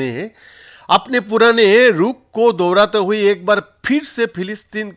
ने अपने पुराने रुख को दोहराते हुए एक बार फिर से फिलिस्तीन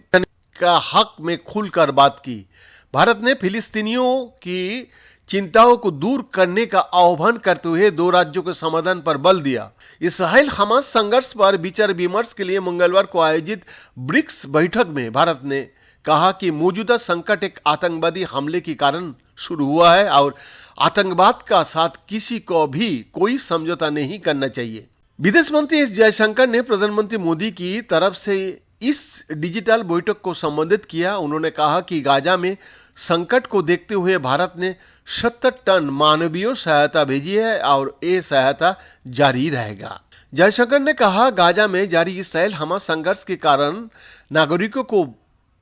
का हक में खुलकर बात की। भारत ने फिलिस्तीनियों की चिंताओं को दूर करने का आह्वान करते हुए दो राज्यों के समाधान पर बल दिया। इसराइल हमास संघर्ष पर विचार विमर्श के लिए मंगलवार को आयोजित ब्रिक्स बैठक में भारत ने कहा कि मौजूदा संकट एक आतंकवादी हमले के कारण शुरू हुआ है और आतंकवाद का साथ किसी को भी कोई समझौता नहीं करना चाहिए। विदेश मंत्री एस जयशंकर ने प्रधानमंत्री मोदी की तरफ से इस डिजिटल बैठक को संबोधित किया। उन्होंने कहा कि गाजा में संकट को देखते हुए भारत ने 70 टन मानवीय सहायता भेजी है और ये सहायता जारी रहेगा। जयशंकर ने कहा, गाजा में जारी इसराइल हमास संघर्ष के कारण नागरिकों को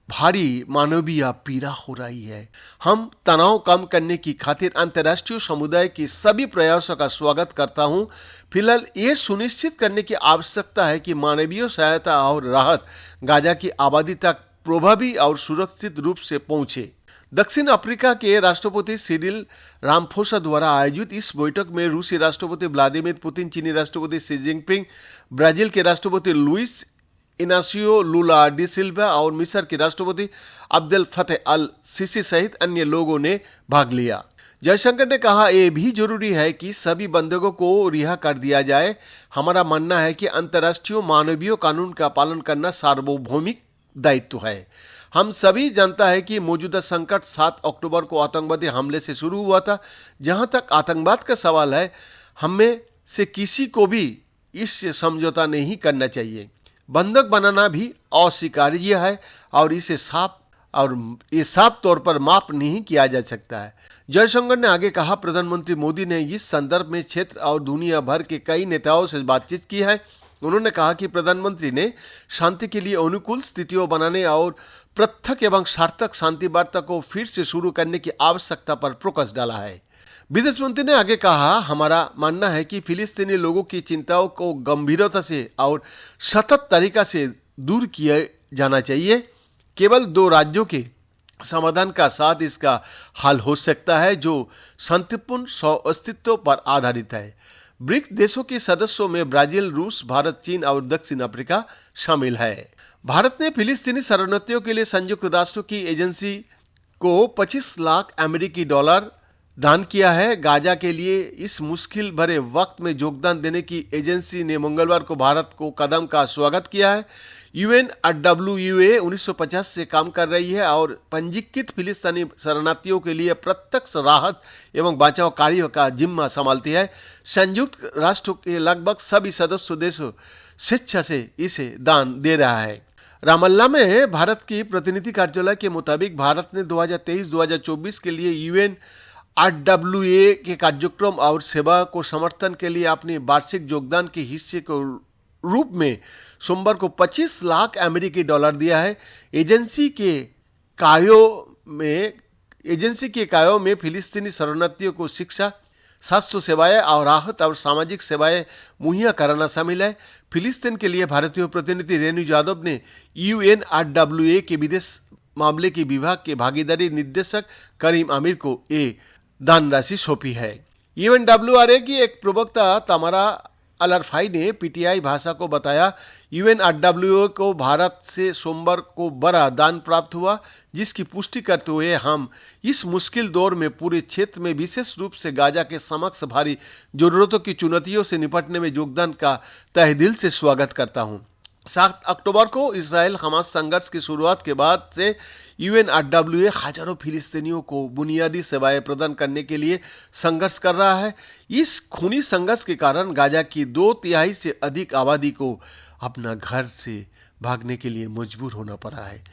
भारी मानवीय पीड़ा हो रही है। हम तनाव कम करने की खातिर अंतर्राष्ट्रीय समुदाय के सभी प्रयासों का स्वागत करता हूं। फिलहाल ये सुनिश्चित करने की आवश्यकता है कि मानवीय सहायता और राहत गाजा की आबादी तक प्रभावी और सुरक्षित रूप से पहुंचे। दक्षिण अफ्रीका के राष्ट्रपति सिरिल रामफोसा द्वारा आयोजित इस बैठक में रूसी राष्ट्रपति व्लादिमीर पुतिन, चीनी राष्ट्रपति शी जिनपिंग, ब्राजील के राष्ट्रपति लुइस इनासियो लुला डी सिल्वा और मिस्र के राष्ट्रपति अब्देल फतेह अल सीसी सहित अन्य लोगों ने भाग लिया। जयशंकर ने कहा, यह भी जरूरी है कि सभी बंधकों को रिहा कर दिया जाए। हमारा मानना है कि अंतर्राष्ट्रीय मानवीय कानून का पालन करना सार्वभौमिक दायित्व है। हम सभी जानता है कि मौजूदा संकट 7 अक्टूबर को आतंकवादी हमले से शुरू हुआ था। जहां तक आतंकवाद का सवाल है, हमें से किसी को भी इससे समझौता नहीं करना चाहिए। बंधक बनाना भी अस्वीकार्य है और इसे साफ तौर पर माफ नहीं किया जा सकता है। जयशंकर ने आगे कहा, प्रधानमंत्री मोदी ने इस संदर्भ में क्षेत्र और दुनिया भर के कई नेताओं से बातचीत की है। उन्होंने कहा कि प्रधानमंत्री ने शांति के लिए अनुकूल स्थितियों बनाने और पृथक एवं सार्थक शांति वार्ता को फिर से शुरू करने की आवश्यकता पर फोकस डाला है। विदेश मंत्री ने आगे कहा, हमारा मानना है कि फिलिस्तीनी लोगों की चिंताओं को गंभीरता से और सतत तरीका से दूर किया जाना चाहिए। केवल 2 राज्यों के समाधान का साथ इसका हल हो सकता है जो शांतिपूर्ण अस्तित्व पर आधारित है। ब्रिक्स देशों के सदस्यों में ब्राजील, रूस, भारत, चीन और दक्षिण अफ्रीका शामिल है। भारत ने फिलिस्तीनी शरणार्थियों के लिए संयुक्त राष्ट्र की एजेंसी को 25 लाख अमेरिकी डॉलर दान किया है। गाजा के लिए इस मुश्किल भरे वक्त में योगदान देने की एजेंसी ने मंगलवार को भारत को कदम का स्वागत किया है। UNRWA 1950 से काम कर रही है और पंजीकृत फिलिस्तीनी शरणार्थियों के लिए प्रत्यक्ष राहत एवं बचाव कार्यों का जिम्मा संभालती है। संयुक्त राष्ट्र के लगभग सभी सदस्य देश स्वेच्छा से इसे दान दे रहा है। रामल्ला में भारत की प्रतिनिधि कार्यालय के मुताबिक भारत ने 2023-2024 के लिए UNRWA के कार्यक्रम और सेवा को समर्थन के लिए अपने वार्षिक योगदान के हिस्से के रूप में सोमवार को 25 लाख अमेरिकी डॉलर दिया है। एजेंसी के कार्यों में फिलिस्तीनी शरणार्थियों को शिक्षा, स्वास्थ्य सेवाएं और राहत और सामाजिक सेवाएं मुहैया कराना शामिल है। फिलिस्तीन के लिए भारतीय प्रतिनिधि रेणु यादव ने UNRWA के विदेश मामले के विभाग के भागीदारी निदेशक करीम आमिर को ये दान राशि सौंपी है। UNRWA की एक प्रवक्ता तमारा अलरफाई ने PTI भाषा को बताया, UNRWA को भारत से सोमवार को बड़ा दान प्राप्त हुआ, जिसकी पुष्टि करते हुए हम इस मुश्किल दौर में पूरे क्षेत्र में विशेष रूप से गाजा के समक्ष भारी जरूरतों की चुनौतियों से निपटने में योगदान का तहे दिल से स्वागत करता हूं। 7 अक्टूबर को इसराइल हमास संघर्ष की शुरुआत के बाद से UNRWA हजारों फिलिस्तीनियों को बुनियादी सेवाएं प्रदान करने के लिए संघर्ष कर रहा है। इस खूनी संघर्ष के कारण गाजा की 2/3 से अधिक आबादी को अपना घर से भागने के लिए मजबूर होना पड़ा है।